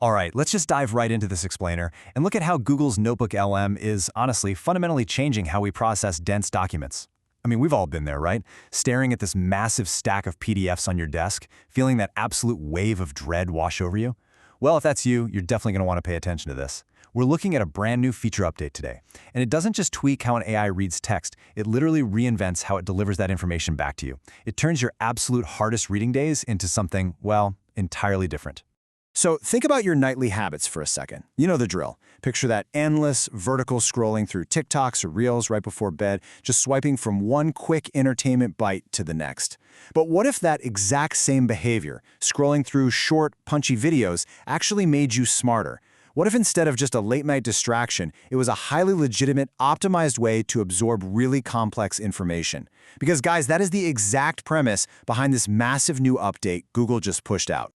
All right, let's just dive right into this explainer and look at how Google's NotebookLM is, honestly, fundamentally changing how we process dense documents. I mean, we've all been there, right? Staring at this massive stack of PDFs on your desk, feeling that absolute wave of dread wash over you? Well, if that's you, you're definitely going to want to pay attention to this. We're looking at a brand new feature update today, and it doesn't just tweak how an AI reads text, it literally reinvents how it delivers that information back to you. It turns your absolute hardest reading days into something, well, entirely different. So think about your nightly habits for a second. You know the drill. Picture that endless vertical scrolling through TikToks or Reels right before bed, just swiping from one quick entertainment bite to the next. But what if that exact same behavior, scrolling through short, punchy videos, actually made you smarter? What if instead of just a late-night distraction, it was a highly legitimate, optimized way to absorb really complex information? Because guys, that is the exact premise behind this massive new update Google just pushed out.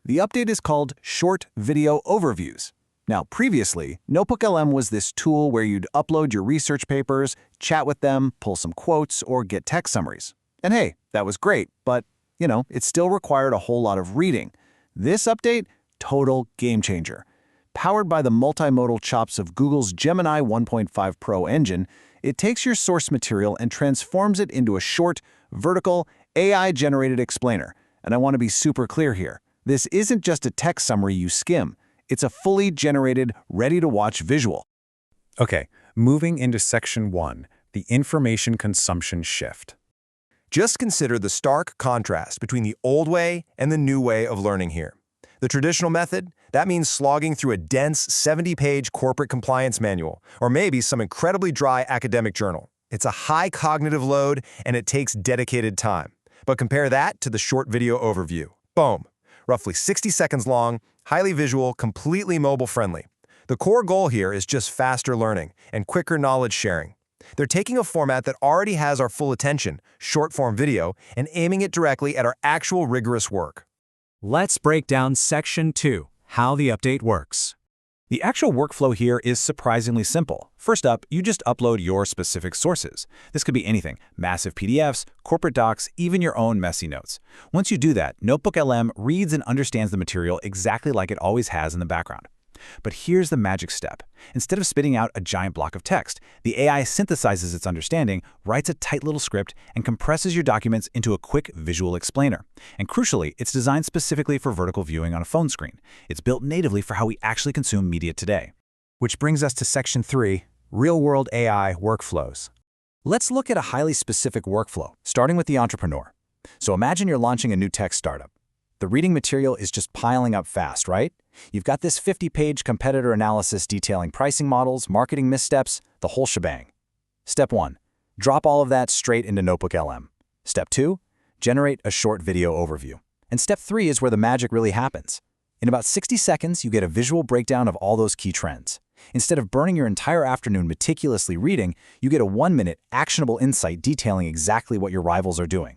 The update is called Short Video Overviews. Now, previously, NotebookLM was this tool where you'd upload your research papers, chat with them, pull some quotes, or get text summaries. And hey, that was great, but, it still required a whole lot of reading. This update, total game changer. Powered by the multimodal chops of Google's Gemini 1.5 Pro engine, it takes your source material and transforms it into a short, vertical, AI-generated explainer. And I want to be super clear here. This isn't just a text summary you skim. It's a fully generated, ready-to-watch visual. Okay, moving into Section 1, the information consumption shift. Just consider the stark contrast between the old way and the new way of learning here. The traditional method, that means slogging through a dense 70-page corporate compliance manual, or maybe some incredibly dry academic journal. It's a high cognitive load, and it takes dedicated time. But compare that to the short video overview. Boom! Roughly 60 seconds long, highly visual, completely mobile-friendly. The core goal here is just faster learning and quicker knowledge sharing. They're taking a format that already has our full attention, short-form video, and aiming it directly at our actual rigorous work. Let's break down Section 2, how the update works. The actual workflow here is surprisingly simple. First up, you just upload your specific sources. This could be anything, massive PDFs, corporate docs, even your own messy notes. Once you do that, NotebookLM reads and understands the material exactly like it always has in the background. But here's the magic step. Instead of spitting out a giant block of text, the AI synthesizes its understanding, writes a tight little script, and compresses your documents into a quick visual explainer. And crucially, it's designed specifically for vertical viewing on a phone screen. It's built natively for how we actually consume media today. Which brings us to Section 3, Real-World AI Workflows. Let's look at a highly specific workflow, starting with the entrepreneur. So imagine you're launching a new tech startup. The reading material is just piling up fast, right? You've got this 50-page competitor analysis detailing pricing models, marketing missteps, the whole shebang. Step 1. Drop all of that straight into NotebookLM. Step 2. Generate a short video overview. And Step 3 is where the magic really happens. In about 60 seconds, you get a visual breakdown of all those key trends. Instead of burning your entire afternoon meticulously reading, you get a 1-minute, actionable insight detailing exactly what your rivals are doing.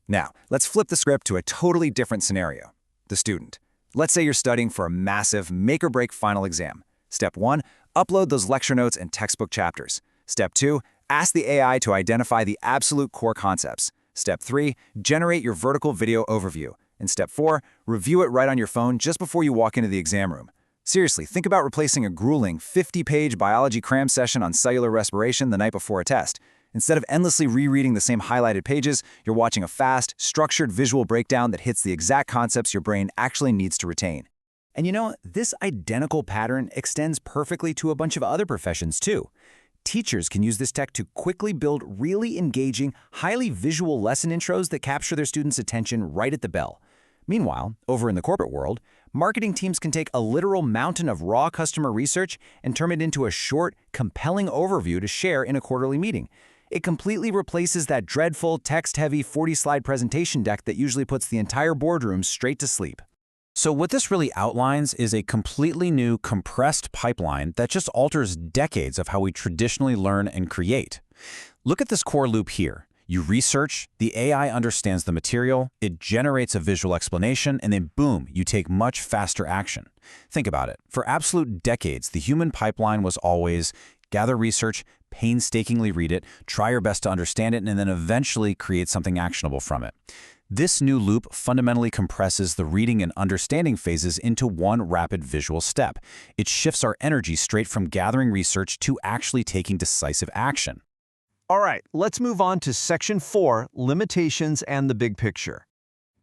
Now, let's flip the script to a totally different scenario. The student. Let's say you're studying for a massive make-or-break final exam. Step 1, upload those lecture notes and textbook chapters. Step 2, ask the AI to identify the absolute core concepts. Step 3, generate your vertical video overview. And Step 4, review it right on your phone just before you walk into the exam room. Seriously, think about replacing a grueling 50-page biology cram session on cellular respiration the night before a test. Instead of endlessly rereading the same highlighted pages, you're watching a fast, structured visual breakdown that hits the exact concepts your brain actually needs to retain. And this identical pattern extends perfectly to a bunch of other professions too. Teachers can use this tech to quickly build really engaging, highly visual lesson intros that capture their students' attention right at the bell. Meanwhile, over in the corporate world, marketing teams can take a literal mountain of raw customer research and turn it into a short, compelling overview to share in a quarterly meeting. It completely replaces that dreadful, text-heavy 40-slide presentation deck that usually puts the entire boardroom straight to sleep. So what this really outlines is a completely new, compressed pipeline that just alters decades of how we traditionally learn and create. Look at this core loop here. You research, the AI understands the material, it generates a visual explanation, and then boom, you take much faster action. Think about it. For absolute decades, the human pipeline was always gather research, painstakingly read it, try your best to understand it, and then eventually create something actionable from it. This new loop fundamentally compresses the reading and understanding phases into one rapid visual step. It shifts our energy straight from gathering research to actually taking decisive action. All right, let's move on to Section 4, Limitations and the Big Picture.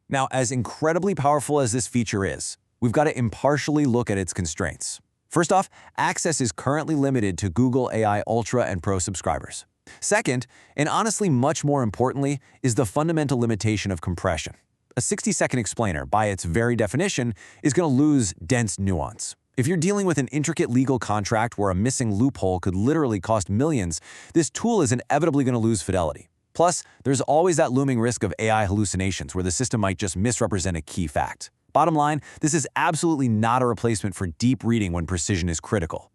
Now, as incredibly powerful as this feature is, we've got to impartially look at its constraints. First off, access is currently limited to Google AI Ultra and Pro subscribers. Second, and honestly much more importantly, is the fundamental limitation of compression. A 60-second explainer, by its very definition, is going to lose dense nuance. If you're dealing with an intricate legal contract where a missing loophole could literally cost millions, this tool is inevitably going to lose fidelity. Plus, there's always that looming risk of AI hallucinations where the system might just misrepresent a key fact. Bottom line, this is absolutely not a replacement for deep reading when precision is critical.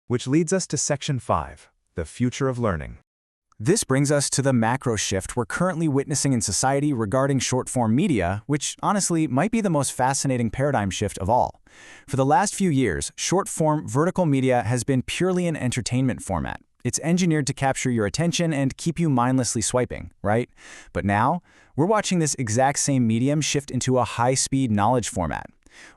Which leads us to Section 5, the future of learning. This brings us to the macro shift we're currently witnessing in society regarding short-form media, which honestly might be the most fascinating paradigm shift of all. For the last few years, short-form vertical media has been purely an entertainment format. It's engineered to capture your attention and keep you mindlessly swiping, right? But now, we're watching this exact same medium shift into a high-speed knowledge format.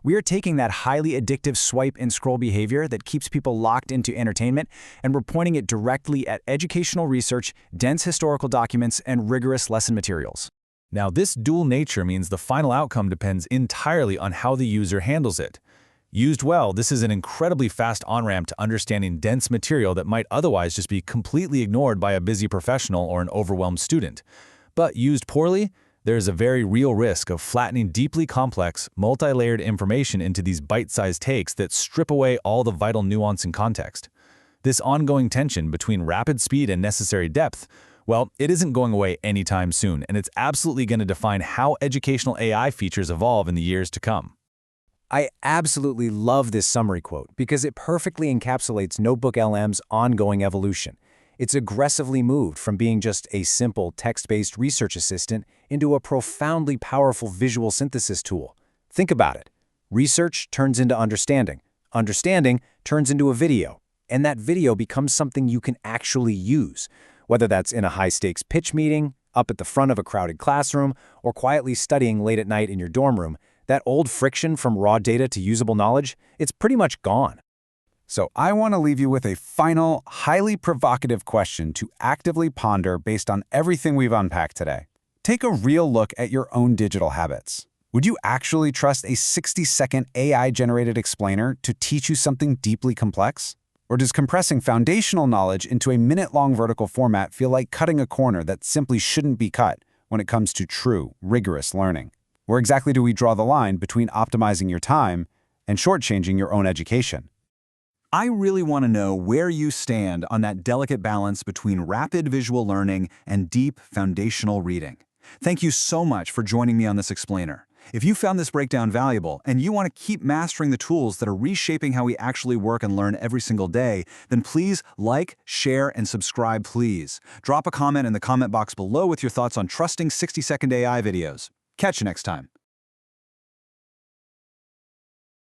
We are taking that highly addictive swipe and scroll behavior that keeps people locked into entertainment, and we're pointing it directly at educational research, dense historical documents, and rigorous lesson materials. Now, this dual nature means the final outcome depends entirely on how the user handles it. Used well, this is an incredibly fast on-ramp to understanding dense material that might otherwise just be completely ignored by a busy professional or an overwhelmed student. But used poorly, there is a very real risk of flattening deeply complex, multi-layered information into these bite-sized takes that strip away all the vital nuance and context. This ongoing tension between rapid speed and necessary depth, well, it isn't going away anytime soon, and it's absolutely going to define how educational AI features evolve in the years to come. I absolutely love this summary quote because it perfectly encapsulates NotebookLM's ongoing evolution. It's aggressively moved from being just a simple text-based research assistant into a profoundly powerful visual synthesis tool. Think about it. Research turns into understanding. Understanding turns into a video. And that video becomes something you can actually use, whether that's in a high-stakes pitch meeting, up at the front of a crowded classroom, or quietly studying late at night in your dorm room. That old friction from raw data to usable knowledge, it's pretty much gone. So I want to leave you with a final, highly provocative question to actively ponder based on everything we've unpacked today. Take a real look at your own digital habits. Would you actually trust a 60-second AI-generated explainer to teach you something deeply complex? Or does compressing foundational knowledge into a minute-long vertical format feel like cutting a corner that simply shouldn't be cut when it comes to true, rigorous learning? Where exactly do we draw the line between optimizing your time and shortchanging your own education? I really want to know where you stand on that delicate balance between rapid visual learning and deep foundational reading. Thank you so much for joining me on this explainer. If you found this breakdown valuable and you want to keep mastering the tools that are reshaping how we actually work and learn every single day, then please like, share, and subscribe, please. Drop a comment in the comment box below with your thoughts on trusting 60-second AI videos. Catch you next time.